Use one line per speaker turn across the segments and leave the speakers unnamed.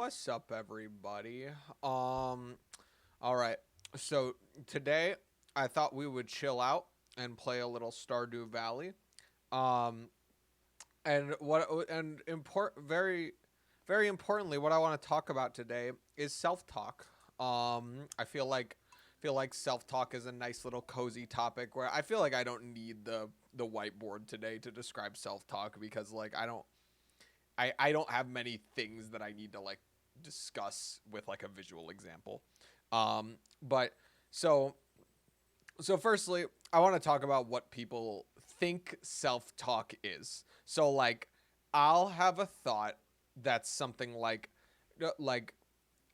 What's up, everybody? All right. So today I thought we would chill out and play a little Stardew Valley. Um, very importantly, what I want to talk about today is self-talk. I feel like self-talk is a nice little cozy topic where I feel like I don't need the whiteboard today to describe self-talk because I don't have many things that I need to like discuss with like a visual example. But so so firstly, I want to talk about what people think self-talk is. So like I'll have a thought that's something like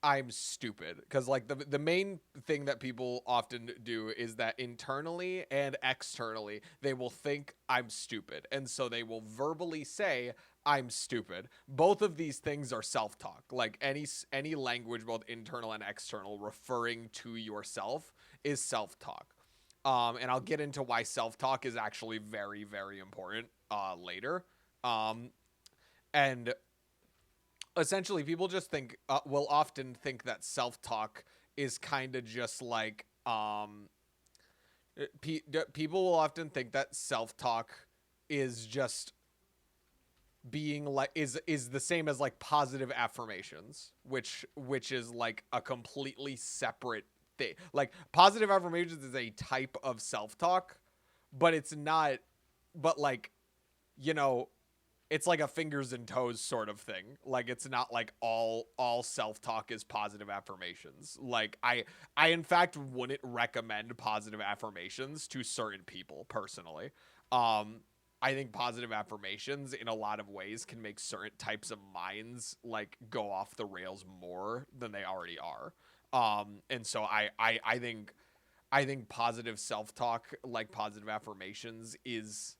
I'm stupid because like the main thing that people often do is that internally and externally they will think I'm stupid, and so they will verbally say I'm stupid. Both of these things are self-talk. Like any language, both internal and external, referring to yourself is self-talk. And I'll get into why self-talk is actually very important later. Um, and essentially people just think will often think that self-talk is kind of just like people will often think that self-talk is just being like is the same as like positive affirmations, which is like a completely separate thing. Like positive affirmations is a type of self-talk, but it's not, but like, you know, it's like a fingers and toes sort of thing. Like it's not like all self-talk is positive affirmations. Like I in fact wouldn't recommend positive affirmations to certain people personally. Um I think positive affirmations in a lot of ways can make certain types of minds like go off the rails more than they already are. And so I think positive self-talk, like positive affirmations, is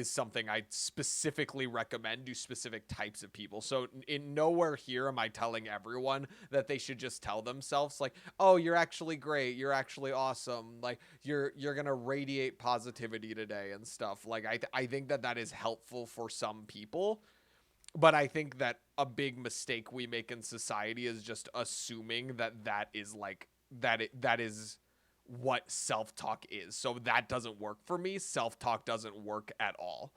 something I specifically recommend to specific types of people. So in nowhere here am I telling everyone that they should just tell themselves like, "Oh, you're actually great. You're actually awesome. Like you're going to radiate positivity today and stuff." Like I think that that is helpful for some people, but I think that a big mistake we make in society is just assuming that that is like that is what self-talk is. So that doesn't work for me. Self-talk doesn't work at all.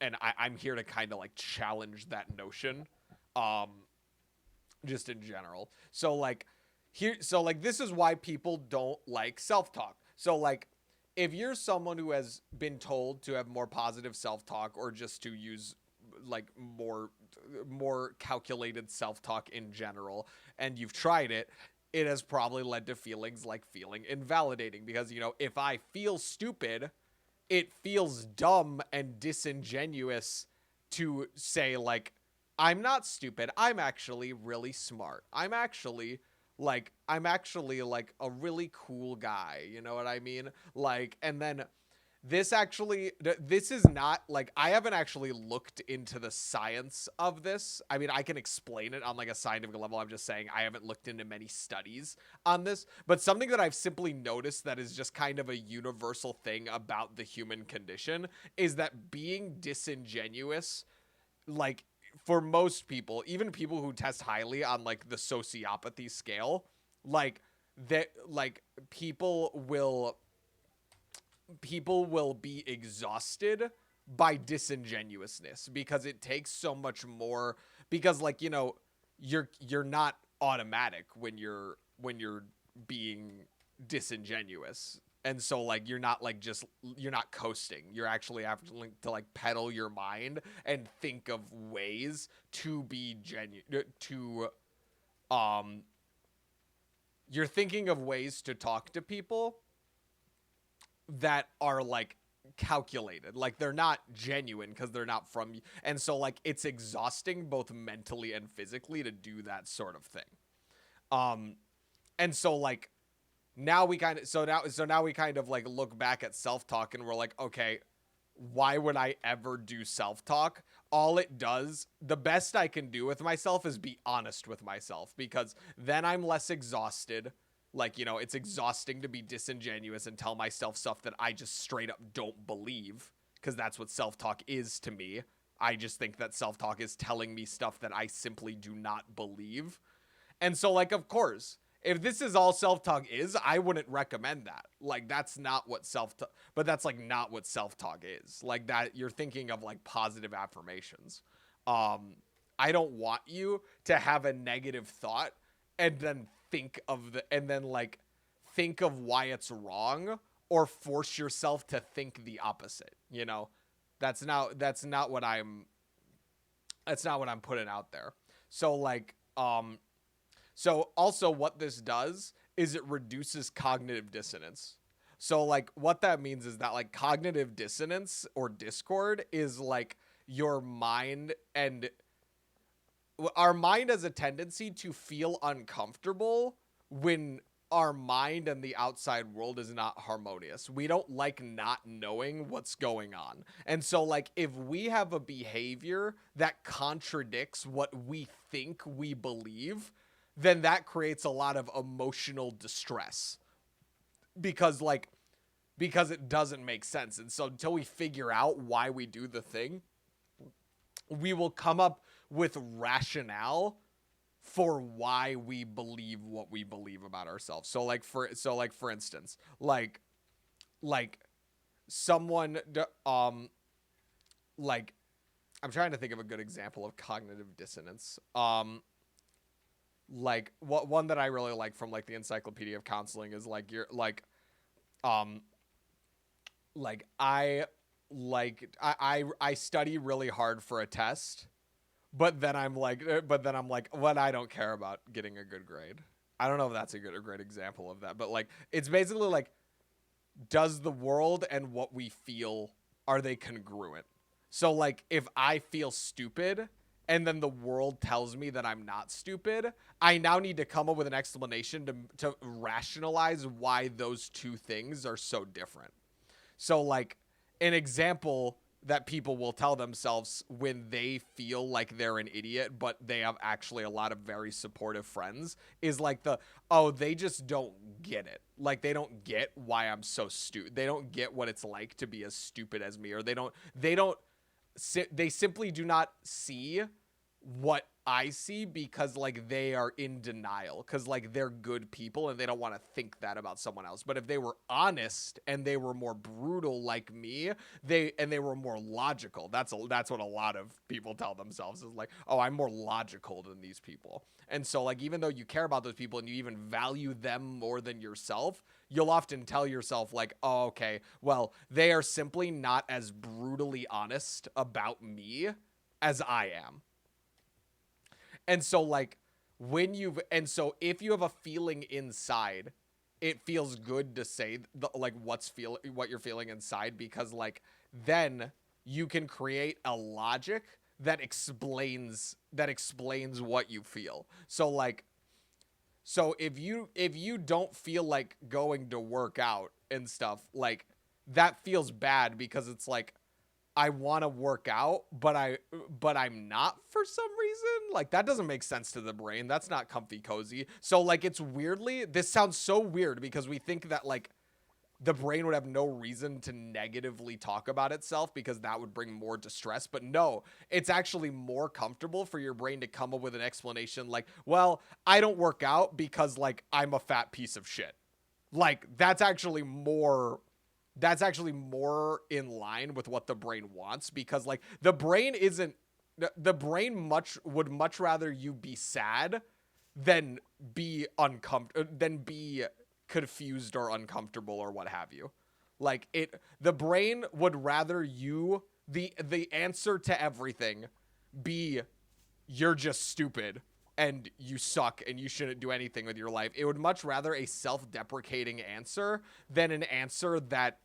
And I'm here to kind of like challenge that notion. Um, just in general. So this is why people don't like self-talk. So like if you're someone who has been told to have more positive self-talk or just to use like more calculated self-talk in general, and you've tried it, it has probably led to feelings like feeling invalidating because, you know, if I feel stupid, it feels dumb and disingenuous to say like I'm not stupid. I'm actually really smart. I'm actually like a really cool guy, you know what I mean? Like, and then this is not like I haven't actually looked into the science of this. I mean, I can explain it on like a scientific level. I'm just saying I haven't looked into many studies on this, but something that I've simply noticed that is just kind of a universal thing about the human condition is that being disingenuous, like for most people, even people who test highly on like the sociopathy scale, like that like people will be exhausted by disingenuousness because it takes so much more, because like, you know, you're not automatic when you're being disingenuous, and so like you're not coasting. You're actually having to like pedal your mind and think of ways to be genuine, to um you're thinking of ways to talk to people that are like calculated, like they're not genuine because they're not from you, and so like it's exhausting both mentally and physically to do that sort of thing. um and so like now we kind of so now we kind of like look back at self-talk and we're like, okay, why would I ever do self-talk? All it does, the best I can do with myself is be honest with myself, because then I'm less exhausted. Like, you know, it's exhausting to be disingenuous and tell myself stuff that I just straight up don't believe, because that's what self-talk is to me. I just think that self-talk is telling me stuff that I simply do not believe. And so, like, of course, if this is all self-talk is, I wouldn't recommend that. Like, that's not what self-talk, but that's like not what self-talk is. Like that you're thinking of like positive affirmations. Um I don't want you to have a negative thought and then like think of why it's wrong or force yourself to think the opposite, you know? That's not what I'm putting out there. So like so also what this does is it reduces cognitive dissonance. So like what that means is that like cognitive dissonance or discord is like your mind and our mind has a tendency to feel uncomfortable when our mind and the outside world is not harmonious. We don't like not knowing what's going on. And so like if we have a behavior that contradicts what we think we believe, then that creates a lot of emotional distress because like because it doesn't make sense. And so until we figure out why we do the thing, we will come up with rationale for why we believe what we believe about ourselves. So like for instance, like someone like I'm trying to think of a good example of cognitive dissonance. Like what one that I really like from like the Encyclopedia of Counseling is like you're um like I study really hard for a test, but then I'm like, what, I don't care about getting a good grade. I don't know if that's a great example of that, but like it's basically like, does the world and what we feel, are they congruent? So like if I feel stupid and then the world tells me that I'm not stupid, I now need to come up with an explanation to rationalize why those two things are so different. So like an example that people will tell themselves when they feel like they're an idiot, but they have actually a lot of very supportive friends is like oh, they just don't get it. Like they don't get why I'm so stupid. They don't get what it's like to be as stupid as me, or they simply do not see what I see because like they are in denial because like they're good people and they don't want to think that about someone else. But if they were honest and they were more brutal like me, they were more logical. That's what a lot of people tell themselves is like, oh, I'm more logical than these people. And so like even though you care about those people and you even value them more than yourself, you'll often tell yourself like, oh, okay, well, they are simply not as brutally honest about me as I am. And so like if you have a feeling inside, it feels good to say like what you're feeling inside because like then you can create a logic that explains what you feel. So if you don't feel like going to work out and stuff, like that feels bad because it's like I want to work out, but I'm not for some reason. Like that doesn't make sense to the brain. That's not comfy cozy. So like this sounds so weird because we think that like the brain would have no reason to negatively talk about itself because that would bring more distress. But no, it's actually more comfortable for your brain to come up with an explanation like, well, I don't work out because like I'm a fat piece of shit. Like that's actually more in line with what the brain wants because like the brain would much rather you be sad than be confused or uncomfortable or what have you. Like the brain would rather the answer to everything be you're just stupid and you suck and you shouldn't do anything with your life. It would much rather a self-deprecating answer than an answer that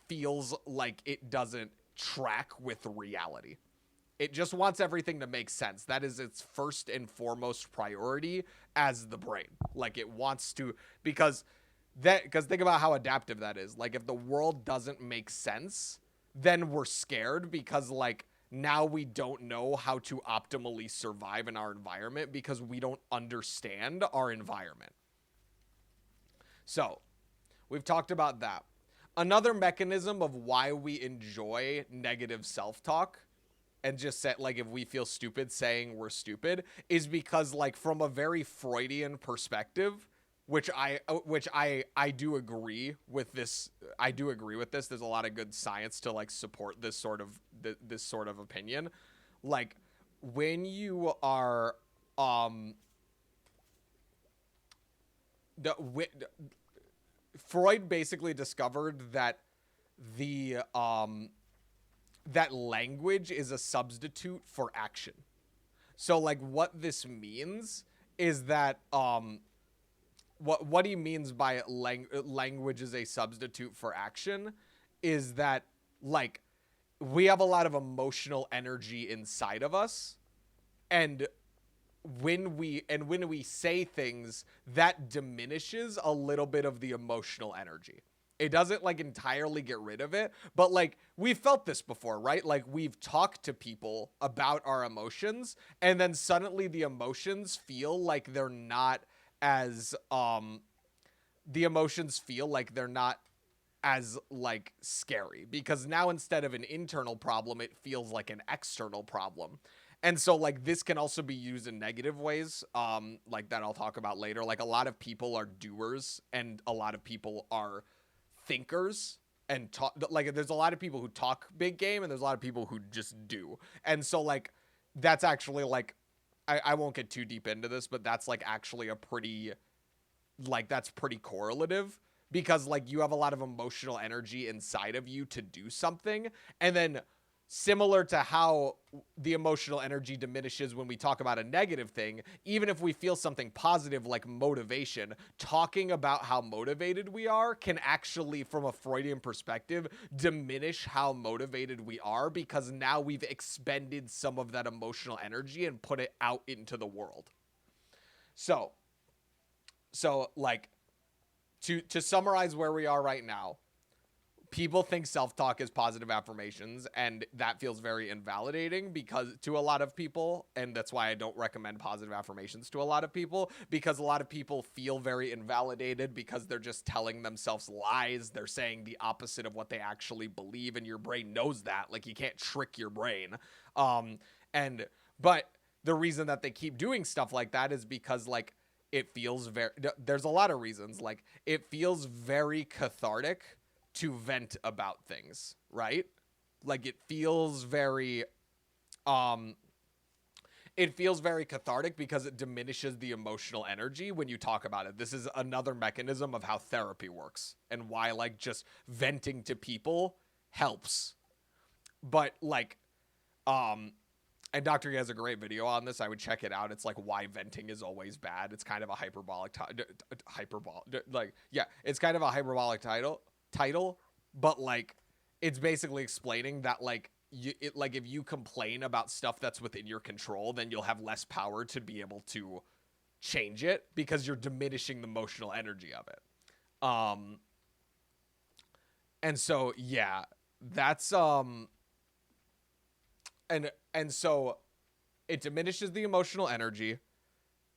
feels like it doesn't track with reality. It just wants everything to make sense. That is its first and foremost priority as the brain. Like it wants to, because think about how adaptive that is. Like if the world doesn't make sense, then we're scared because like now we don't know how to optimally survive in our environment because we don't understand our environment. So we've talked about that. Another mechanism of why we enjoy negative self-talk and just say, like, if we feel stupid saying we're stupid, is because, like, from a very Freudian perspective, which I do agree with this. I do agree with this. There's a lot of good science to like support this sort of opinion. Like, when you are the Freud basically discovered that the that language is a substitute for action. So like what this means is that what he means by language is a substitute for action is that like we have a lot of emotional energy inside of us, and when we say things, that diminishes a little bit of the emotional energy. It doesn't like entirely get rid of it, but like we've felt this before, right? Like we've talked to people about our emotions, and then suddenly the emotions feel like they're not as the emotions feel like they're not as like scary, because now instead of an internal problem, it feels like an external problem. And so like this can also be used in negative ways, like that I'll talk about later. Like a lot of people are doers and a lot of people are thinkers and talk. Like there's a lot of people who talk big game and there's a lot of people who just do. And so like that's actually like I won't get too deep into this, but that's like actually a pretty like that's pretty correlative, because like you have a lot of emotional energy inside of you to do something, and then similar to how the emotional energy diminishes when we talk about a negative thing, even if we feel something positive like motivation, talking about how motivated we are can actually, from a Freudian perspective, diminish how motivated we are, because now we've expended some of that emotional energy and put it out into the world. So like to summarize where we are right now, people think self-talk is positive affirmations, and that feels very invalidating because to a lot of people, and that's why I don't recommend positive affirmations to a lot of people, because a lot of people feel very invalidated because they're just telling themselves lies. They're saying the opposite of what they actually believe, and your brain knows that. Like you can't trick your brain. And but the reason that they keep doing stuff like that is because like it feels very, there's a lot of reasons. Like it feels very cathartic to vent about things, right? Like um it feels very cathartic because it diminishes the emotional energy when you talk about it. This is another mechanism of how therapy works and why like just venting to people helps. But like and Dr. has a great video on this. I would check it out. It's like why venting is always bad. It's kind of a it's kind of a hyperbolic title, but like it's basically explaining that like like if you complain about stuff that's within your control, then you'll have less power to be able to change it because you're diminishing the emotional energy of it. And so yeah, that's and so it diminishes the emotional energy,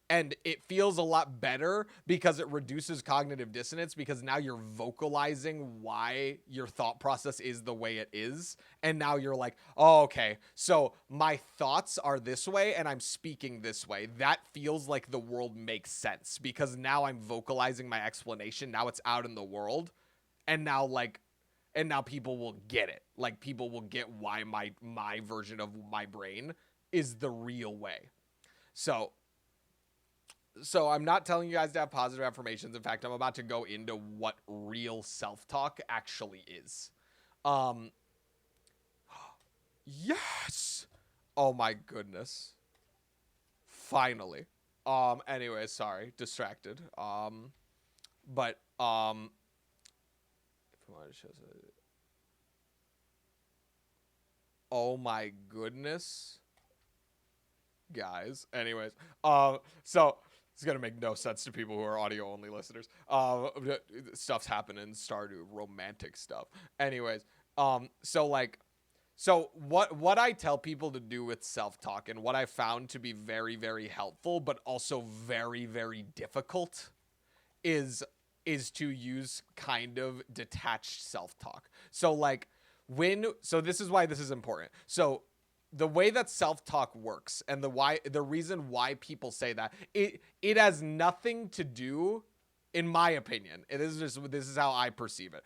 and it feels a lot better because it reduces cognitive dissonance, because now you're vocalizing why your thought process is the way it is. And now you're like, oh, okay, so my thoughts are this way and I'm speaking this way. That feels like the world makes sense because now I'm vocalizing my explanation. Now it's out in the world. And now people will get it. Like people will get why my version of my brain is the real way. So I'm not telling you guys to have positive affirmations. In fact, I'm about to go into what real self-talk actually is. Um, yes. Oh my goodness. Finally. Anyway, sorry, distracted. But if I want to show, oh my goodness, guys. Anyways, so it's gonna make no sense to people who are audio only listeners. Stuff's happening, Stardew, romantic stuff. Anyways, so what I tell people to do with self-talk, and what I found to be very, very helpful, but also very, very difficult, is to use kind of detached self-talk. So like so this is why this is important. So the way that self-talk works and the reason why people say that, it has nothing to do, in my opinion, this is how I perceive it.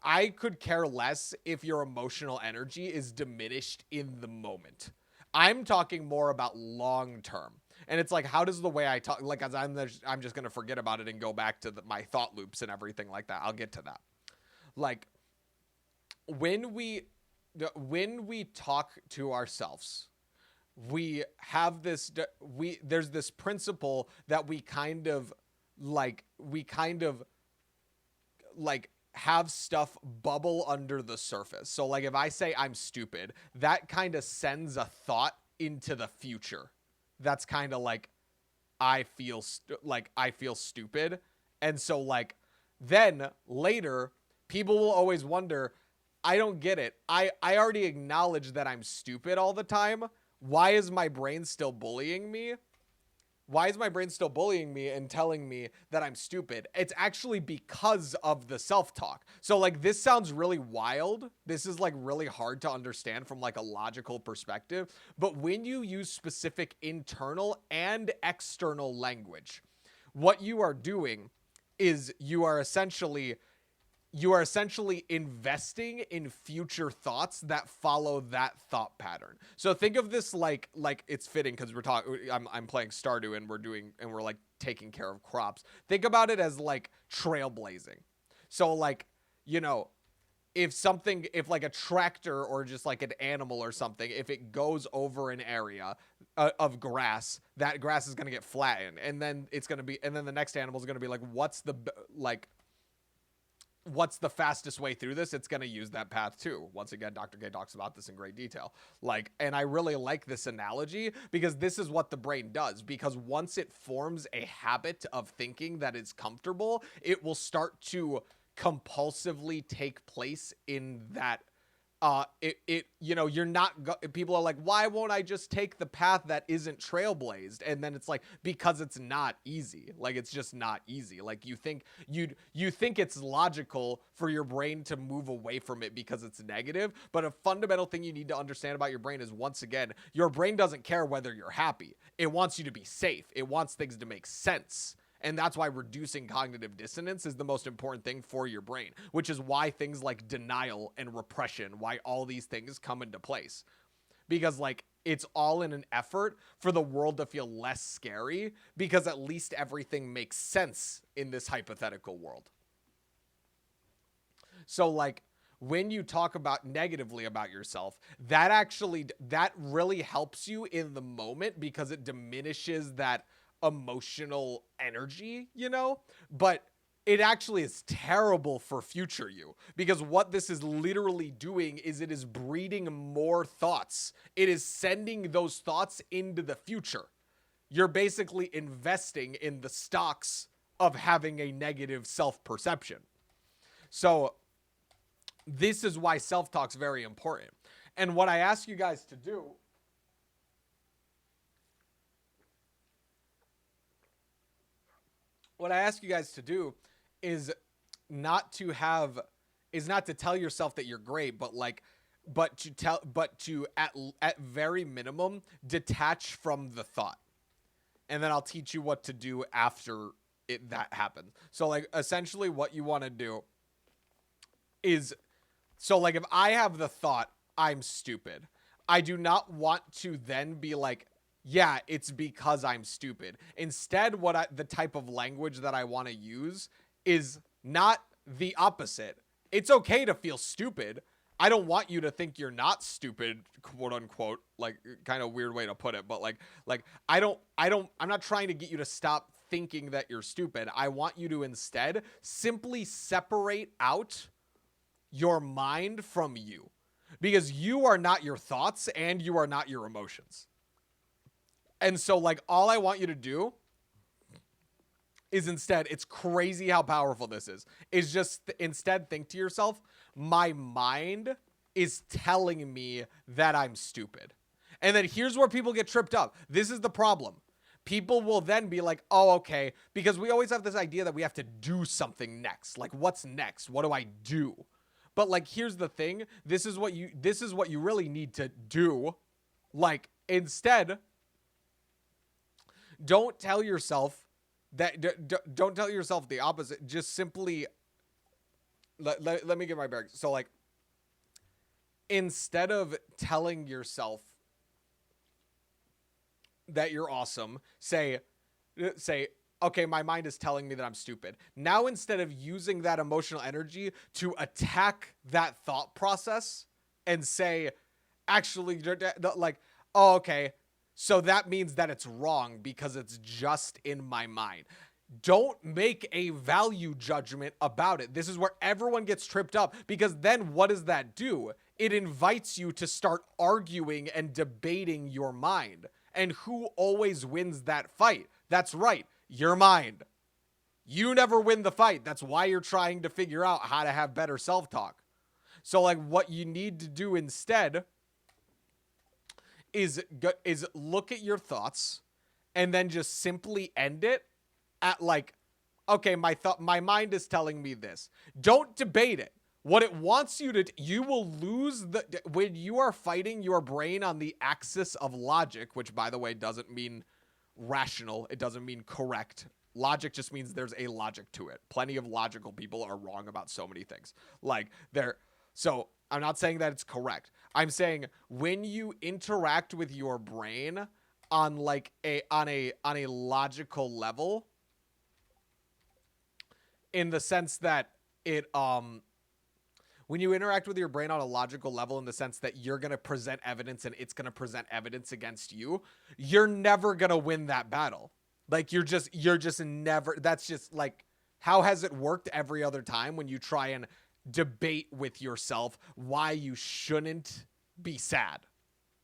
I could care less if your emotional energy is diminished in the moment. I'm talking more about long term. And it's like, how does the way I talk, like, as I'm just going to forget about it and go back to my thought loops and everything like that. I'll get to that. Like, when we talk to ourselves, we have this, there's this principle that we kind of like have stuff bubble under the surface. So like if I say I'm stupid, that kind of sends a thought into the future. That's kind of like I feel stupid. And so like then later people will always wonder, I don't get it. I already acknowledge that I'm stupid all the time. Why is my brain still bullying me? Why is my brain still bullying me and telling me that I'm stupid? It's actually because of the self-talk. So like this sounds really wild. This is like really hard to understand from like a logical perspective. But when you use specific internal and external language, what you are doing is you are essentially investing in future thoughts that follow that thought pattern. So think of this like it's fitting because I'm playing Stardew and we're like taking care of crops. Think about it as like trailblazing. So like, you know, if like a tractor or just like an animal or something, if it goes over an area of grass, that grass is going to get flattened, and then the next animal is going to be like, what's the fastest way through this? It's going to use that path too. Once again, Dr. K talks about this in great detail. Like, and I really like this analogy because this is what the brain does. Because once it forms a habit of thinking that is comfortable, it will start to compulsively take place in that people are like, why won't I just take the path that isn't trailblazed? And then it's like, because it's not easy. Like, it's just not easy. Like, you think it's logical for your brain to move away from it because it's negative. But a fundamental thing you need to understand about your brain is, once again, your brain doesn't care whether you're happy. It wants you to be safe. It wants things to make sense. And that's why reducing cognitive dissonance is the most important thing for your brain, which is why things like denial and repression, why all these things come into place. Because like it's all in an effort for the world to feel less scary, because at least everything makes sense in this hypothetical world. So like when you talk about negatively about yourself, that really helps you in the moment because it diminishes that emotional energy, you know, but it actually is terrible for future you, because what this is literally doing is it is breeding more thoughts. It is sending those thoughts into the future. You're basically investing in the stocks of having a negative self-perception. So this is why self-talk's very important. And what I ask you guys to do is not to tell yourself that you're great, but to at very minimum detach from the thought. And then I'll teach you what to do after that happens. So like essentially what you want to do is, so like if I have the thought I'm stupid, I do not want to then be like, yeah, it's because I'm stupid. Instead, the type of language that I want to use is not the opposite. It's okay to feel stupid. I don't want you to think you're not stupid, quote unquote, like kind of weird way to put it, but I'm not trying to get you to stop thinking that you're stupid. I want you to instead simply separate out your mind from you, because you are not your thoughts and you are not your emotions. And so like all I want you to do is instead, it's crazy how powerful this is just instead think to yourself, my mind is telling me that I'm stupid. And then here's where people get tripped up. This is the problem. People will then be like, oh, okay, because we always have this idea that we have to do something next. Like, what's next? What do I do? But like, here's the thing. This is what you really need to do. Like, instead, don't tell yourself don't tell yourself the opposite. Just simply let me get my bearings. So like, instead of telling yourself that you're awesome, say, okay, my mind is telling me that I'm stupid. Now, instead of using that emotional energy to attack that thought process and say, actually, like, oh, okay, so that means that it's wrong because it's just in my mind. Don't make a value judgment about it. This is where everyone gets tripped up, because then what does that do? It invites you to start arguing and debating your mind. And who always wins that fight? That's right, your mind. You never win the fight. That's why you're trying to figure out how to have better self-talk. So like, what you need to do instead is look at your thoughts and then just simply end it at like, okay, my mind is telling me this. Don't debate it. What it wants you to, you will lose when you are fighting your brain on the axis of logic, which by the way doesn't mean rational. It doesn't mean correct. Logic just means there's a logic to it. Plenty of logical people are wrong about so many things. Like so I'm not saying that it's correct. I'm saying when you interact with your brain on like on a logical level, in the sense that when you interact with your brain on a logical level, in the sense that you're going to present evidence and it's going to present evidence against you, you're never going to win that battle. Like, you're just never, that's just like, how has it worked every other time when you try and debate with yourself why you shouldn't be sad?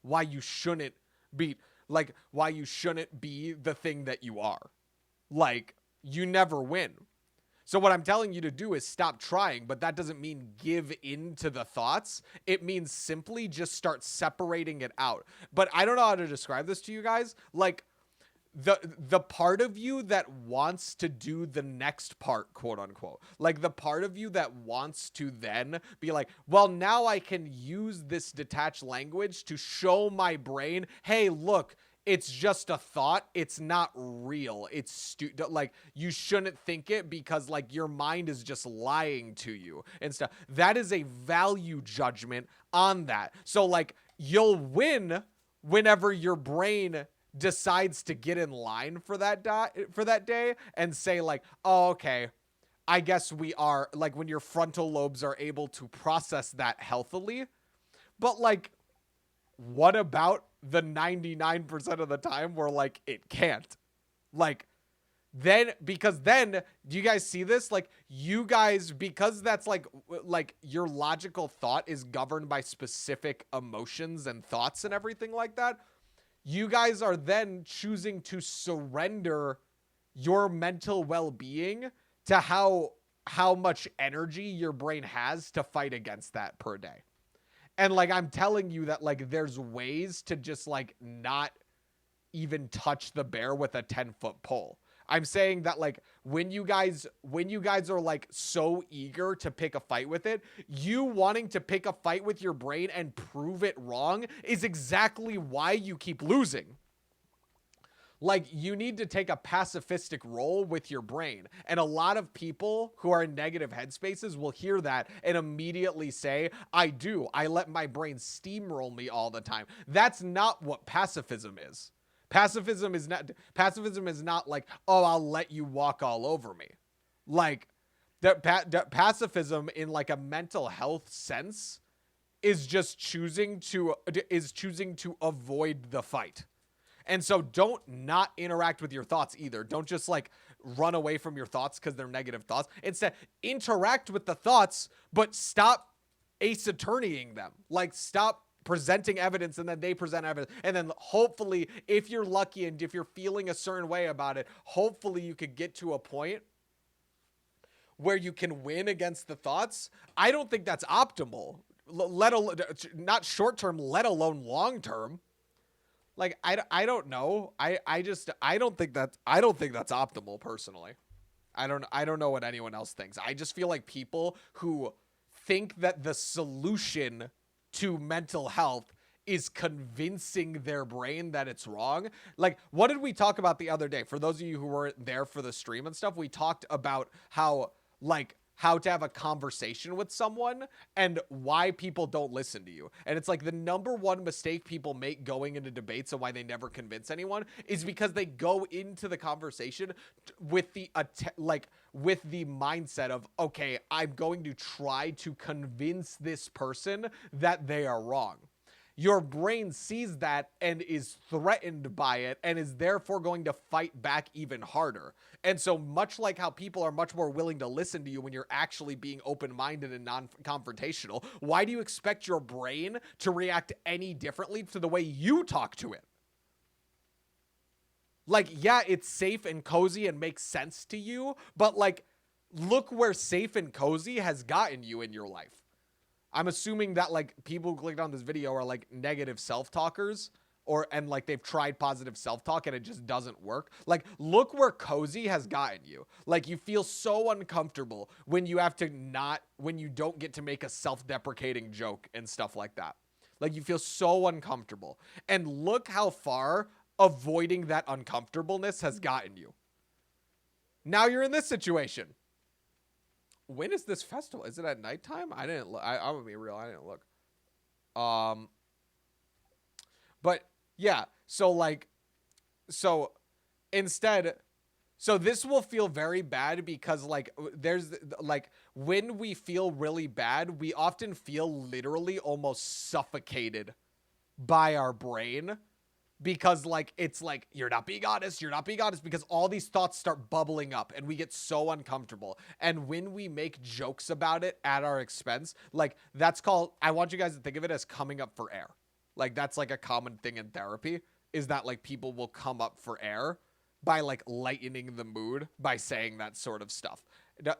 Why you shouldn't be, like, why you shouldn't be the thing that you are? Like, you never win. So what I'm telling you to do is stop trying, but that doesn't mean give in to the thoughts. It means simply just start separating it out. But I don't know how to describe this to you guys. Like, the part of you that wants to do the next part, quote unquote, like the part of you that wants to then be like, well, now I can use this detached language to show my brain, hey, look, it's just a thought. It's not real. It's like, you shouldn't think it because like your mind is just lying to you and stuff. That is a value judgment on that. So like, you'll win whenever your brain decides to get in line for that day and say like, oh, okay, I guess we are, like, when your frontal lobes are able to process that healthily. But like, what about the 99% of the time where like it can't? Like, then, because then, do you guys see this? Like, you guys, because that's like your logical thought is governed by specific emotions and thoughts and everything like that. You guys are then choosing to surrender your mental well-being to how much energy your brain has to fight against that per day. And like, I'm telling you that like, there's ways to just like not even touch the bear with a 10-foot pole. I'm saying that like, when you guys are like so eager to pick a fight with it, you wanting to pick a fight with your brain and prove it wrong is exactly why you keep losing. Like, you need to take a pacifistic role with your brain. And a lot of people who are in negative headspaces will hear that and immediately say, I let my brain steamroll me all the time. That's not what pacifism is. Pacifism is not like, oh, I'll let you walk all over me. Like, pacifism in like a mental health sense is just choosing to avoid the fight. And so don't not interact with your thoughts either. Don't just like run away from your thoughts because they're negative thoughts. Instead, interact with the thoughts, but stop ace attorneying them. Like, stop presenting evidence and then they present evidence. And then hopefully, if you're lucky and if you're feeling a certain way about it, hopefully you could get to a point where you can win against the thoughts. I don't think that's optimal, let alone not short term, let alone long term. Like, I don't know. I don't think that's optimal personally. I don't know what anyone else thinks. I just feel like people who think that the solution to mental health is convincing their brain that it's wrong. Like, what did we talk about the other day? For those of you who weren't there for the stream and stuff, we talked about how to have a conversation with someone and why people don't listen to you. And it's like the number one mistake people make going into debates and why they never convince anyone is because they go into the conversation with the with the mindset of, okay, I'm going to try to convince this person that they are wrong. Your brain sees that and is threatened by it and is therefore going to fight back even harder. And so much like how people are much more willing to listen to you when you're actually being open-minded and non-confrontational, why do you expect your brain to react any differently to the way you talk to it? Like, yeah, it's safe and cozy and makes sense to you, but like, look where safe and cozy has gotten you in your life. I'm assuming that like people who clicked on this video are like negative self-talkers and like they've tried positive self-talk and it just doesn't work. Like, look where cozy has gotten you. Like, you feel so uncomfortable when you don't get to make a self-deprecating joke and stuff like that. Like, you feel so uncomfortable. And look how far avoiding that uncomfortableness has gotten you. Now you're in this situation. When is this festival? Is it at nighttime? I didn't look. I'm gonna be real. I didn't look. But yeah. So instead, this will feel very bad because like there's like when we feel really bad, we often feel literally almost suffocated by our brain. Because like it's like you're not being honest because all these thoughts start bubbling up and we get so uncomfortable. And when we make jokes about it at our expense, like that's called, I want you guys to think of it as coming up for air. Like that's like a common thing in therapy, is that like people will come up for air by like lightening the mood by saying that sort of stuff.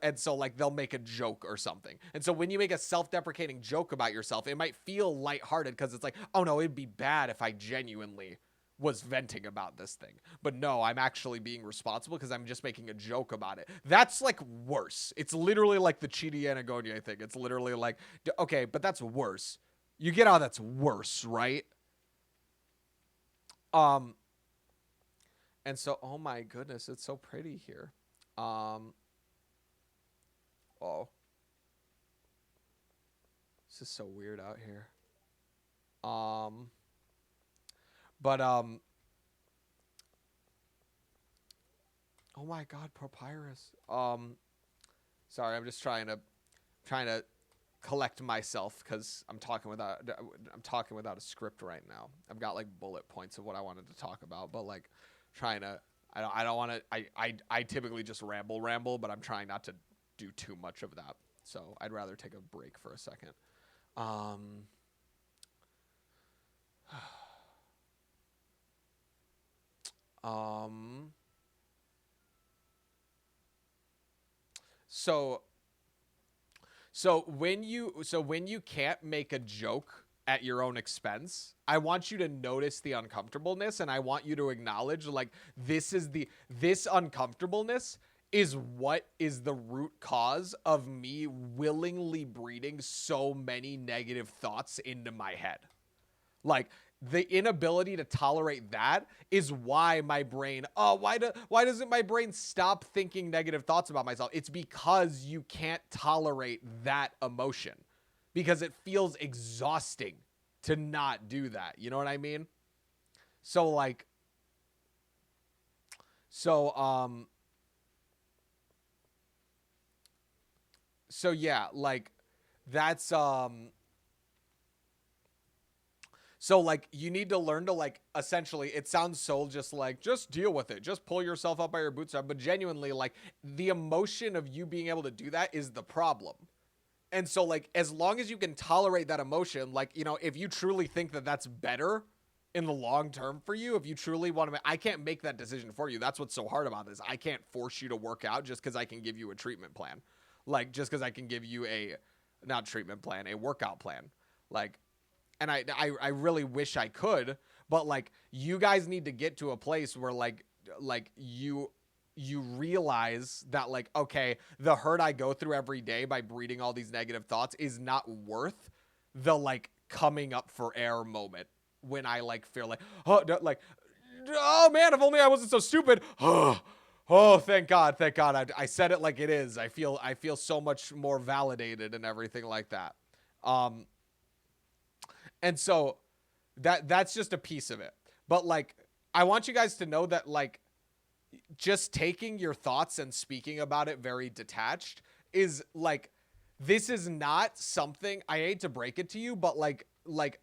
And so like they'll make a joke or something. And so when you make a self-deprecating joke about yourself, it might feel lighthearted because it's like, oh no, it'd be bad if I genuinely was venting about this thing. But no, I'm actually being responsible because I'm just making a joke about it. That's like worse. It's literally like the Chidi Anagonia thing. It's literally like, okay, but that's worse. You get how that's worse, right? And so, oh my goodness, it's so pretty here. Oh. This is so weird out here. But oh my God, Papyrus. Sorry, I'm just trying to collect myself because I'm talking without a script right now. I've got like bullet points of what I wanted to talk about, but like trying to, I don't want to, I typically just ramble, but I'm trying not to do too much of that. So I'd rather take a break for a second. So when you can't make a joke at your own expense, I want you to notice the uncomfortableness, and I want you to acknowledge like this uncomfortableness is what is the root cause of me willingly breeding so many negative thoughts into my head. Like, the inability to tolerate that is why my brain, why doesn't my brain stop thinking negative thoughts about myself? It's because you can't tolerate that emotion, because it feels exhausting to not do that. You know what I mean? So yeah, like that's, so like you need to learn to like, essentially, it sounds so just deal with it. Just pull yourself up by your bootstrap. But genuinely, like the emotion of you being able to do that is the problem. And so like, as long as you can tolerate that emotion, like, you know, if you truly think that that's better in the long term for you, if you truly want to, I can't make that decision for you. That's what's so hard about this. I can't force you to work out just because I can give you a treatment plan. Like, just because I can give you a workout plan. Like, and I really wish I could, but like you guys need to get to a place where like you you realize that like, okay, the hurt I go through every day by breeding all these negative thoughts is not worth the like coming up for air moment when I like feel like, oh, like, oh man, if only I wasn't so stupid. Oh, thank God, thank God. I said it like it is. I feel so much more validated and everything like that. Um, and so that's just a piece of it. But like, I want you guys to know that like, just taking your thoughts and speaking about it very detached is like, this is not something, I hate to break it to you, but like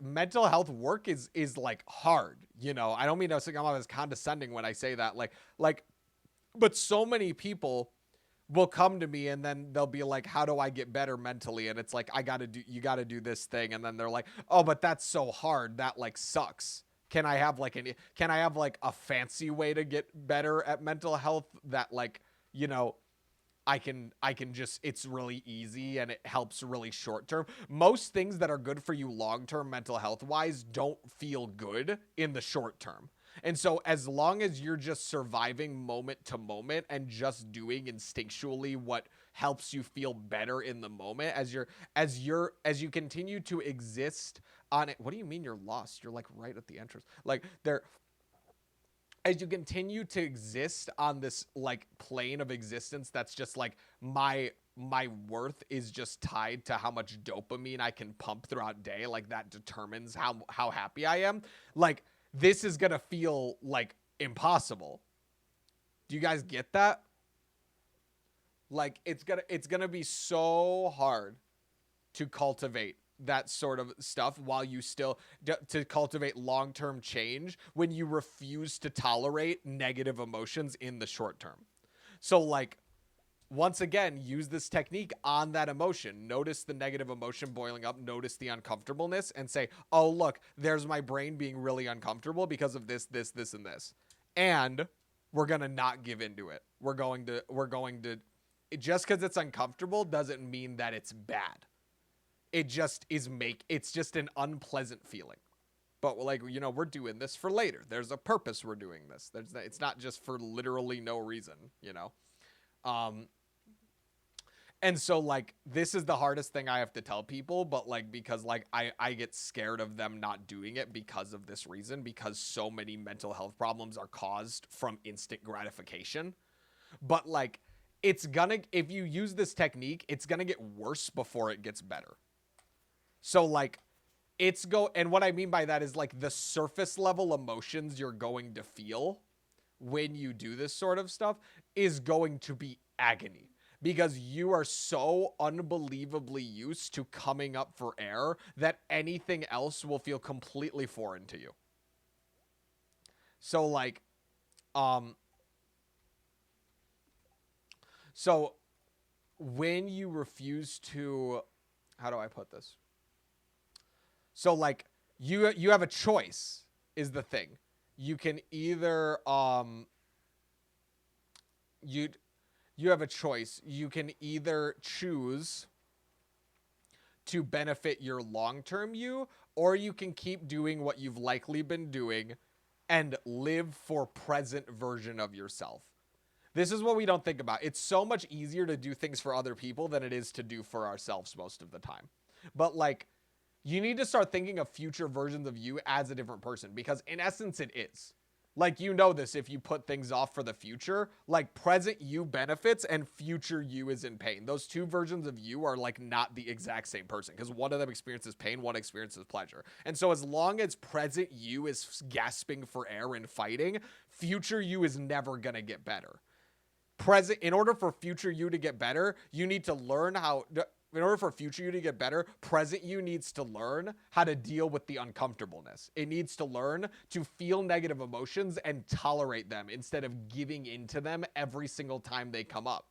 mental health work is like hard, you know. I don't mean to come off as condescending when I say that, like but so many people will come to me and then they'll be like, how do I get better mentally? And it's like, you gotta do this thing. And then they're like, oh, but that's so hard, that like sucks. Can I have like a fancy way to get better at mental health that like, you know, I can just, it's really easy and it helps really short term. Most things that are good for you long term mental health wise don't feel good in the short term. And so as long as you're just surviving moment to moment and just doing instinctually what helps you feel better in the moment, as you continue to exist on it. What do you mean you're lost? You're like right at the entrance. Like there, as you continue to exist on this like plane of existence that's just like my worth is just tied to how much dopamine I can pump throughout day, like that determines how happy I am. Like this is going to feel like impossible. Do you guys get that? Like it's going to be so hard to cultivate that sort of stuff while you still to cultivate long-term change when you refuse to tolerate negative emotions in the short term. So like once again, use this technique on that emotion. Notice the negative emotion boiling up, notice the uncomfortableness and say, "Oh, look, there's my brain being really uncomfortable because of this, and this." And we're going to not give into it. We're going to just cuz it's uncomfortable doesn't mean that it's bad. It's just an unpleasant feeling. But like, you know, we're doing this for later. There's a purpose we're doing this. It's not just for literally no reason, you know. And so like this is the hardest thing I have to tell people, but like because like I get scared of them not doing it because of this reason, because so many mental health problems are caused from instant gratification. But like if you use this technique, it's gonna get worse before it gets better. So like and what I mean by that is like the surface level emotions you're going to feel when you do this sort of stuff is going to be agony because you are so unbelievably used to coming up for air that anything else will feel completely foreign to you. So like, so when you refuse to, how do I put this? So like you have a choice is the thing. You can either you have a choice. You can either choose to benefit your long-term you, or you can keep doing what you've likely been doing and live for present version of yourself. This is what we don't think about. It's so much easier to do things for other people than it is to do for ourselves most of the time. But like, you need to start thinking of future versions of you as a different person, because in essence it is. Like, you know this if you put things off for the future, like present you benefits and future you is in pain. Those two versions of you are like not the exact same person, because one of them experiences pain, one experiences pleasure. And so as long as present you is gasping for air and fighting, future you is never going to get better. In order for future you to get better, you need to learn in order for future you to get better, present you needs to learn how to deal with the uncomfortableness. It needs to learn to feel negative emotions and tolerate them instead of giving into them every single time they come up.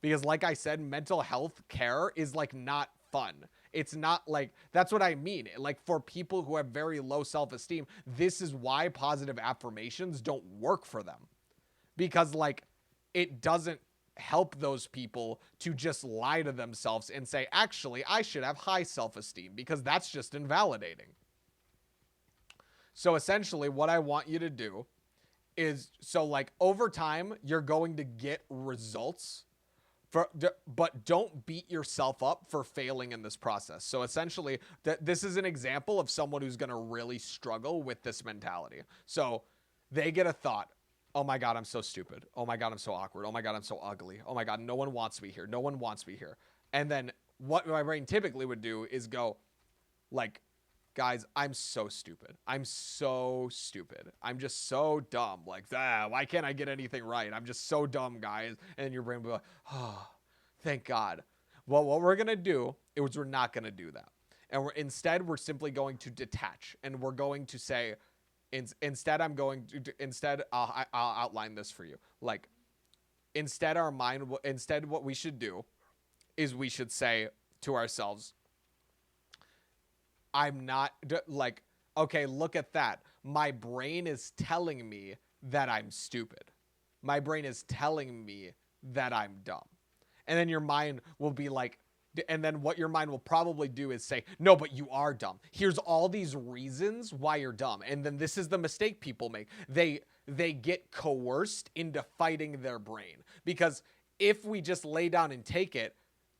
Because like I said, mental health care is like not fun. It's not like, that's what I mean. Like for people who have very low self-esteem, this is why positive affirmations don't work for them. Because like, it doesn't help those people to just lie to themselves and say, actually, I should have high self-esteem, because that's just invalidating. So essentially what I want you to do is so like over time you're going to get results but don't beat yourself up for failing in this process. So essentially, this is an example of someone who's going to really struggle with this mentality. So they get a thought, oh my God, I'm so stupid. Oh my God, I'm so awkward. Oh my God, I'm so ugly. Oh my God, no one wants me here. No one wants me here. And then what my brain typically would do is go like, guys, I'm so stupid. I'm so stupid. I'm just so dumb. Like, why can't I get anything right? I'm just so dumb, guys. And then your brain will be like, oh, thank God. Well, what we're going to do is we're not going to do that. And instead, we're simply going to detach. And we're going to say, instead, I'll outline this for you. Like, instead, what we should do is we should say to ourselves, I'm not like, okay, look at that. My brain is telling me that I'm stupid. My brain is telling me that I'm dumb. And then your mind will be like, and then what your mind will probably do is say, no, but you are dumb. Here's all these reasons why you're dumb. And then this is the mistake people make. They get coerced into fighting their brain. Because if we just lay down and take it,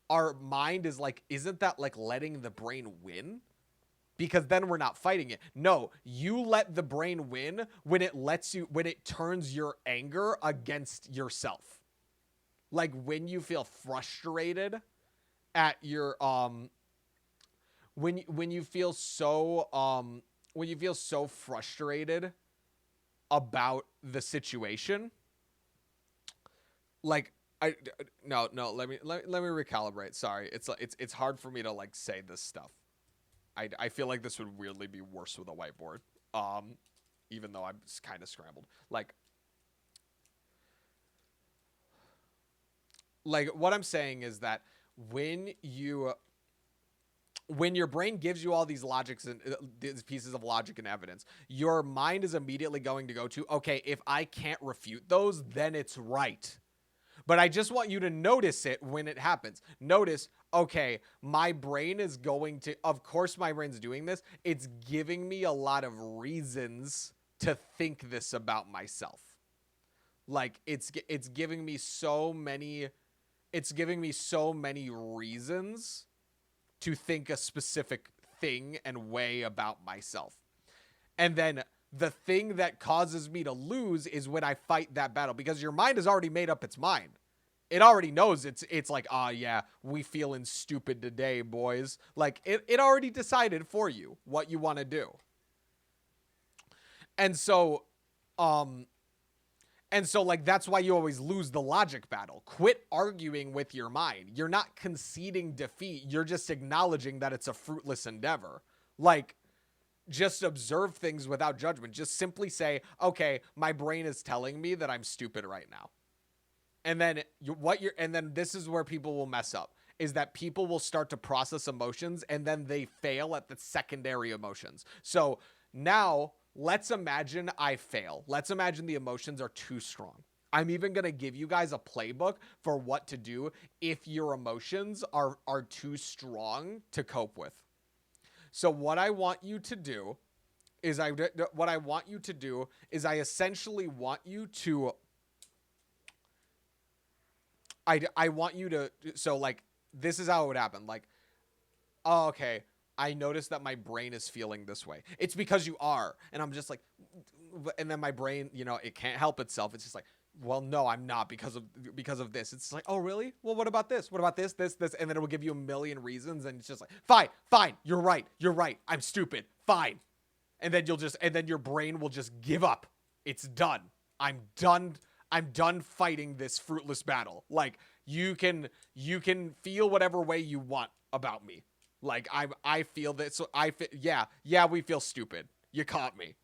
our mind is like, isn't that like letting the brain win? Because then we're not fighting it. No, you let the brain win when it turns your anger against yourself. Like when you feel frustrated at your when you feel so frustrated about the situation. Like let me recalibrate. Sorry. It's hard for me to like say this stuff. I feel like this would weirdly be worse with a whiteboard. Even though I'm kind of scrambled. Like what I'm saying is that when your brain gives you all these logics and these pieces of logic and evidence, your mind is immediately going to go to, okay, if I can't refute those, then it's right. But I just want you to notice it when it happens. Notice, okay, my brain is going to, of course my brain's doing this. It's giving me a lot of reasons to think this about myself. Like it's giving me so many reasons to think a specific thing and way about myself. And then the thing that causes me to lose is when I fight that battle, because your mind has already made up its mind. It already knows it's like, yeah, we feeling stupid today, boys. Like it already decided for you what you want to do. And so like that's why you always lose the logic battle. Quit arguing with your mind. You're not conceding defeat. You're just acknowledging that it's a fruitless endeavor. Like just observe things without judgment. Just simply say, okay, my brain is telling me that I'm stupid right now. And then this is where people will mess up, is that people will start to process emotions and then they fail at the secondary emotions. So now let's imagine I fail. Let's imagine the emotions are too strong. I'm even going to give you guys a playbook for what to do if your emotions are too strong to cope with. So what I want you to do is I essentially want you to so like this is how it would happen. Like, oh, okay, I noticed that my brain is feeling this way. It's because you are. And I'm just like, and then my brain, it can't help itself. It's just like, well, no, I'm not because of this. It's like, oh, really? Well, what about this? What about this? And then it will give you a million reasons. And it's just like, fine. You're right. I'm stupid. Fine. And then your brain will just give up. It's done. I'm done fighting this fruitless battle. Like you can feel whatever way you want about me. Like I feel that. So yeah, we feel stupid. You caught me.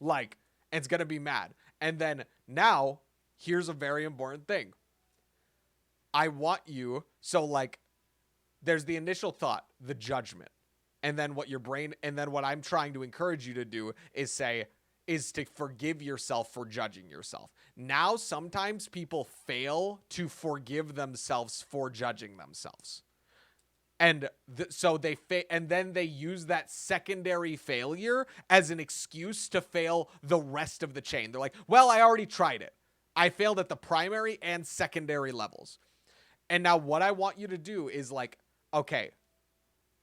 Like, and it's going to be mad. And then now here's a very important thing. I want you. So like there's the initial thought, the judgment. And then what I'm trying to encourage you to do is to forgive yourself for judging yourself. Now, sometimes people fail to forgive themselves for judging themselves. And and then they use that secondary failure as an excuse to fail the rest of the chain. They're like, well, I already tried it. I failed at the primary and secondary levels. And now what I want you to do is like, okay,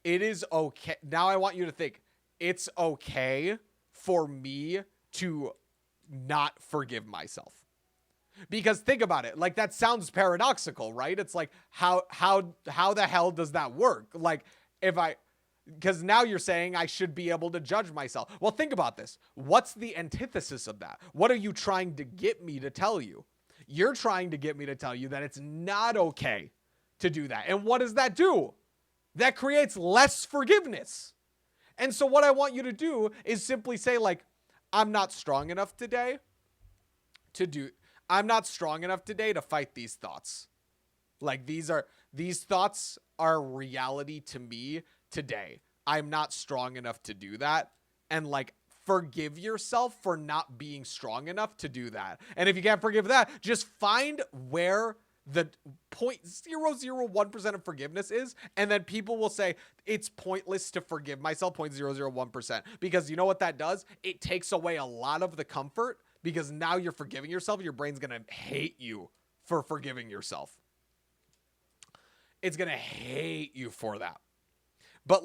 it is okay. Now I want you to think it's okay for me to not forgive myself. Because think about it, like that sounds paradoxical, right? It's like how the hell does that work? Like if I because now you're saying I should be able to judge myself. Well, think about this. What's the antithesis of that? What are you trying to get me to tell you? You're trying to get me to tell you that it's not okay to do that. And what does that do? That creates less forgiveness. And so what I want you to do is simply say like, I'm not strong enough today to fight these thoughts. Like these thoughts are reality to me today. I'm not strong enough to do that. And like forgive yourself for not being strong enough to do that. And if you can't forgive that, just find where the 0.001% of forgiveness is, and then people will say it's pointless to forgive myself 0.001%, because you know what that does? It takes away a lot of the comfort, because now you're forgiving yourself. Your brain's gonna hate you for forgiving yourself. It's gonna hate you for that. But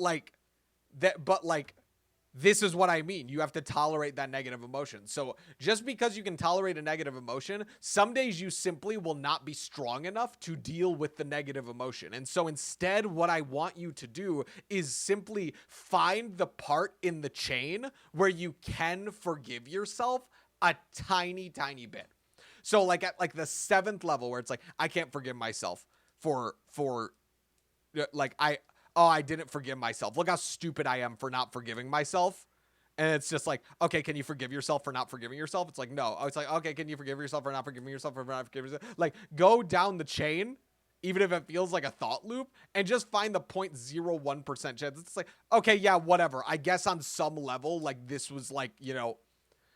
this is what I mean. You have to tolerate that negative emotion. So just because you can tolerate a negative emotion, some days you simply will not be strong enough to deal with the negative emotion. And so instead, what I want you to do is simply find the part in the chain where you can forgive yourself a tiny, tiny bit. So like at like the 7th level where it's like, I can't forgive myself for like, I didn't forgive myself. Look how stupid I am for not forgiving myself. And it's just like, okay, can you forgive yourself for not forgiving yourself? It's like, no. It's like, okay, can you forgive yourself for not forgiving yourself for not forgiving yourself? Like, go down the chain, even if it feels like a thought loop, and just find the 0.01% chance. It's like, okay, yeah, whatever. I guess on some level, like this was like, you know,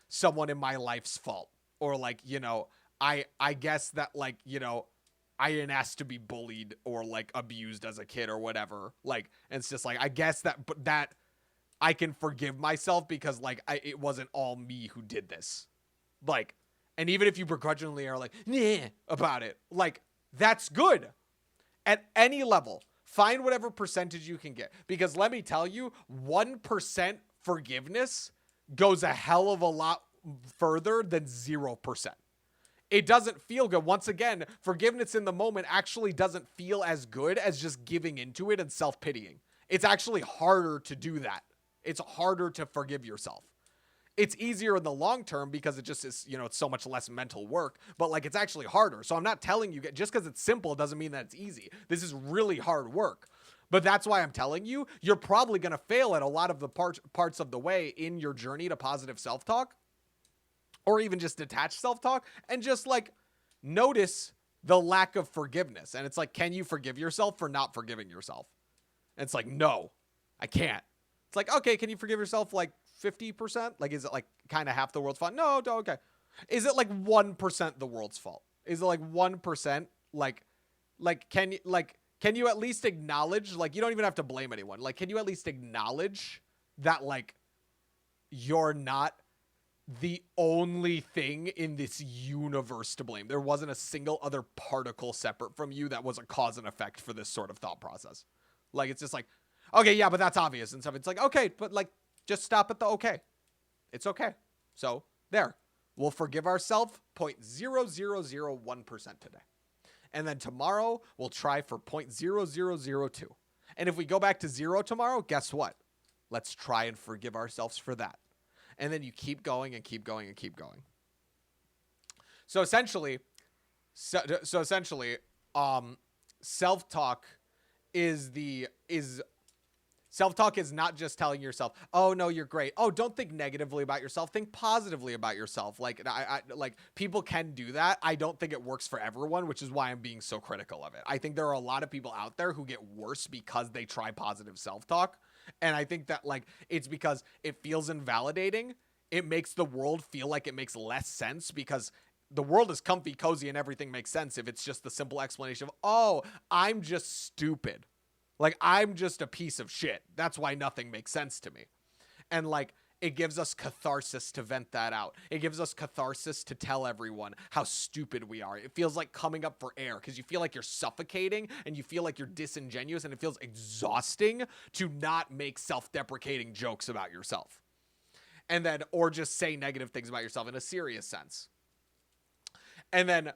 someone in my life's fault. Or like, you know, I guess that like, you know, I didn't ask to be bullied or like abused as a kid or whatever. Like, and it's just like, I guess that I can forgive myself because like it wasn't all me who did this. Like, and even if you begrudgingly are like, nah, about it, like that's good at any level. Find whatever percentage you can get, because let me tell you, 1% forgiveness goes a hell of a lot further than 0%. It doesn't feel good. Once again, forgiveness in the moment actually doesn't feel as good as just giving into it and self-pitying. It's actually harder to do that. It's harder to forgive yourself. It's easier in the long term because it just is, you know, it's so much less mental work, but like it's actually harder. So I'm not telling you, just because it's simple doesn't mean that it's easy. This is really hard work. But that's why I'm telling you, you're probably going to fail at a lot of the parts of the way in your journey to positive self-talk. Or even just detached self-talk, and just like notice the lack of forgiveness. And it's like, can you forgive yourself for not forgiving yourself? And it's like, no, I can't. It's like, okay, can you forgive yourself like 50%? Like, is it like kind of half the world's fault? No, okay. Is it like 1% the world's fault? Is it like 1%? Can you at least acknowledge, like, you don't even have to blame anyone. Like, can you at least acknowledge that like you're not the only thing in this universe to blame? There wasn't a single other particle separate from you that was a cause and effect for this sort of thought process. Like, it's just like, okay, yeah, but that's obvious and stuff. It's like, okay, but like, just stop at the okay. It's okay. So there, we'll forgive ourselves 0.0001% today. And then tomorrow we'll try for 0.0002. And if we go back to 0 tomorrow, guess what? Let's try and forgive ourselves for that. And then you keep going and keep going and keep going. So essentially, self-talk self-talk is not just telling yourself, oh no, you're great. Oh, don't think negatively about yourself. Think positively about yourself. Like like people can do that. I don't think it works for everyone, which is why I'm being so critical of it. I think there are a lot of people out there who get worse because they try positive self-talk. And I think that like it's because it feels invalidating. It makes the world feel like it makes less sense, because the world is comfy, cozy, and everything makes sense if it's just the simple explanation of, oh, I'm just stupid. Like, I'm just a piece of shit. That's why nothing makes sense to me. And like, it gives us catharsis to vent that out. It gives us catharsis to tell everyone how stupid we are. It feels like coming up for air because you feel like you're suffocating and you feel like you're disingenuous, and it feels exhausting to not make self-deprecating jokes about yourself. And then, or just say negative things about yourself in a serious sense. And then,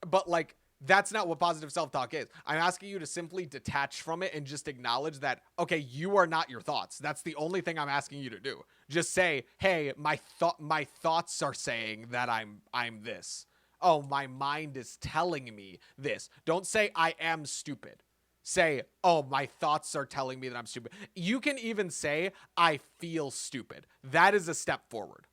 but like, that's not what positive self-talk is. I'm asking you to simply detach from it and just acknowledge that, okay, you are not your thoughts. That's the only thing I'm asking you to do. Just say, hey, my thoughts are saying that I'm this. Oh, my mind is telling me this. Don't say I am stupid. Say, oh, my thoughts are telling me that I'm stupid. You can even say I feel stupid. That is a step forward.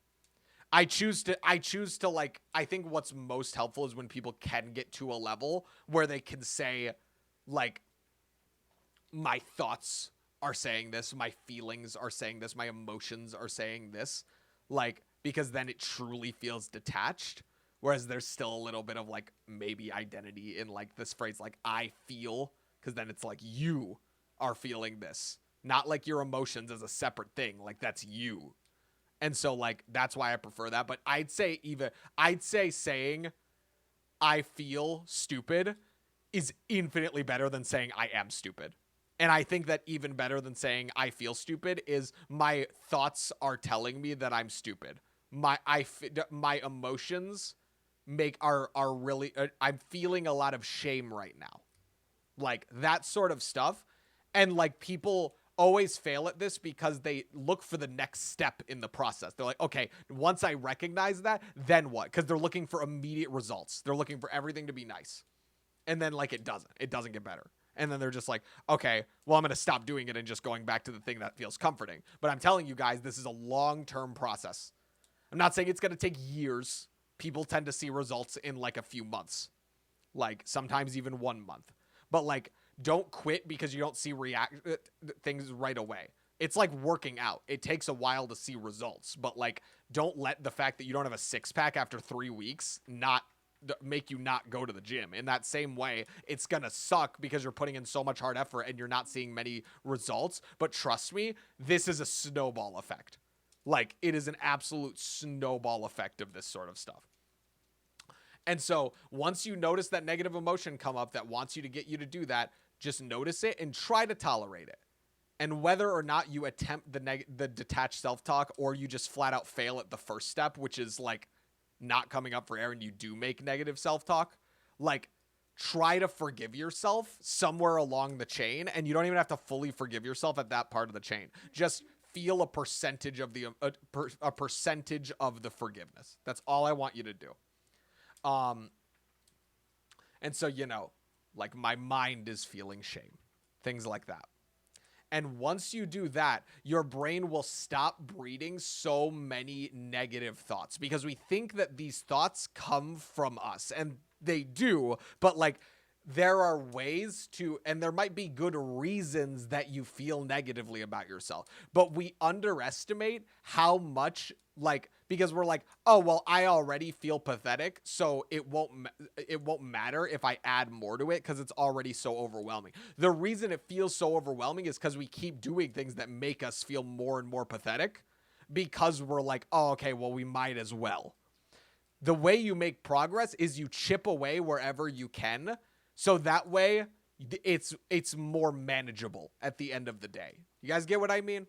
I choose to like, I think what's most helpful is when people can get to a level where they can say, like, my thoughts are saying this, my feelings are saying this, my emotions are saying this, like, because then it truly feels detached. Whereas there's still a little bit of like maybe identity in like this phrase, like I feel, because then it's like you are feeling this, not like your emotions as a separate thing. Like that's you. And so, like, that's why I prefer that. But I'd say saying I feel stupid is infinitely better than saying I am stupid. And I think that even better than saying I feel stupid is my thoughts are telling me that I'm stupid. My emotions are really, I'm feeling a lot of shame right now. Like that sort of stuff. And like people always fail at this because they look for the next step in the process. They're like, okay, once I recognize that, then what? Because they're looking for immediate results. They're looking for everything to be nice. And then like it doesn't get better. And then they're just like, okay, well, I'm going to stop doing it and just going back to the thing that feels comforting. But I'm telling you guys, this is a long-term process. I'm not saying it's going to take years. People tend to see results in like a few months, like sometimes even 1 month. But like, don't quit because you don't see things right away. It's like working out. It takes a while to see results, but like, don't let the fact that you don't have a six pack after 3 weeks not make you not go to the gym. In that same way, it's going to suck because you're putting in so much hard effort and you're not seeing many results. But trust me, this is a snowball effect. Like it is an absolute snowball effect of this sort of stuff. And so once you notice that negative emotion come up that wants you to get you to do that, just notice it and try to tolerate it. And whether or not you attempt the detached self-talk or you just flat out fail at the first step, which is like not coming up for air and you do make negative self-talk, like try to forgive yourself somewhere along the chain. And you don't even have to fully forgive yourself at that part of the chain. Just feel a percentage of the percentage of the forgiveness. That's all I want you to do. And so, you know, like my mind is feeling shame, things like that. And once you do that, your brain will stop breeding so many negative thoughts because we think that these thoughts come from us, and they do, but like there are ways to, and there might be good reasons that you feel negatively about yourself, but we underestimate how much, like, because we're like, oh, well, I already feel pathetic, so it won't matter if I add more to it because it's already so overwhelming. The reason it feels so overwhelming is because we keep doing things that make us feel more and more pathetic because we're like, oh, okay, well, we might as well. The way you make progress is you chip away wherever you can, so that way it's more manageable at the end of the day. You guys get what I mean?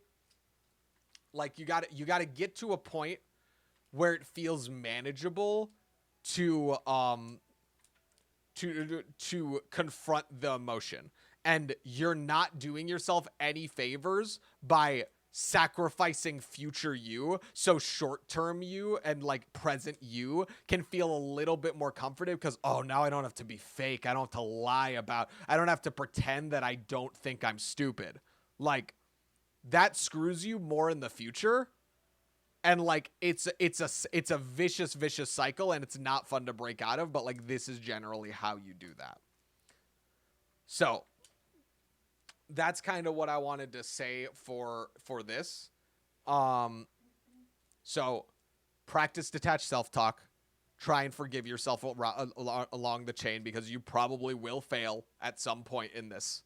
Like you got to get to a point where it feels manageable to confront the emotion, and you're not doing yourself any favors by sacrificing future you, so short-term you and like present you can feel a little bit more comforted because, oh, now I don't have to be fake. I don't have to lie I don't have to pretend that I don't think I'm stupid. Like that screws you more in the future. And like it's a vicious cycle, and it's not fun to break out of, but like this is generally how you do that. So that's kind of what I wanted to say for this. So practice detached self-talk. Try and forgive yourself along the chain because you probably will fail at some point in this.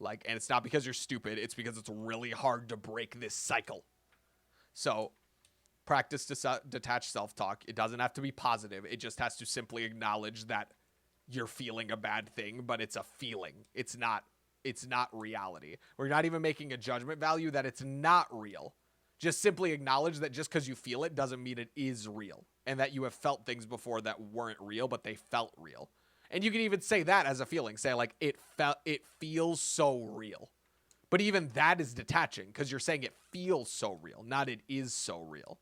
Like, and it's not because you're stupid, it's because it's really hard to break this cycle. So practice detached self-talk. It doesn't have to be positive. It just has to simply acknowledge that you're feeling a bad thing, but it's a feeling. It's not reality. We're not even making a judgment value that it's not real. Just simply acknowledge that just because you feel it doesn't mean it is real, and that you have felt things before that weren't real, but they felt real. And you can even say that as a feeling. Say like it feels so real. But even that is detaching because you're saying it feels so real, not it is so real.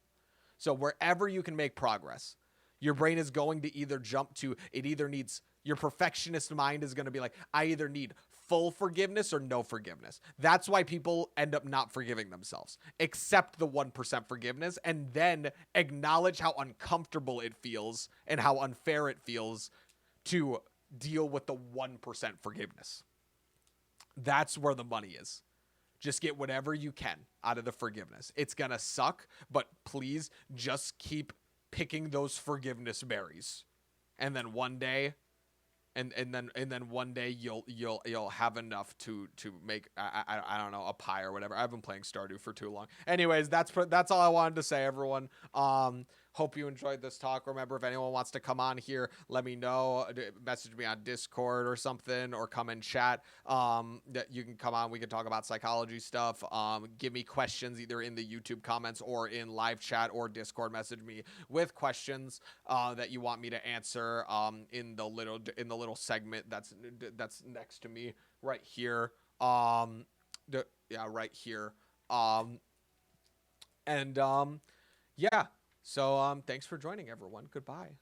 So wherever you can make progress, your brain is going to either jump to, it either needs, your perfectionist mind is going to be like, I either need full forgiveness or no forgiveness. That's why people end up not forgiving themselves. Accept the 1% forgiveness and then acknowledge how uncomfortable it feels and how unfair it feels to deal with the 1% forgiveness. That's where the money is. Just get whatever you can out of the forgiveness. It's going to suck, but please just keep picking those forgiveness berries. And then one day and then one day you'll have enough to make I don't know, a pie or whatever. I've been playing Stardew for too long. Anyways, that's all I wanted to say, everyone. Hope you enjoyed this talk. Remember, if anyone wants to come on here, let me know. Message me on Discord or something, or come in chat. That you can come on. We can talk about psychology stuff. Give me questions either in the YouTube comments or in live chat or Discord. Message me with questions that you want me to answer in the little segment that's next to me right here. Right here. And yeah. So thanks for joining, everyone. Goodbye.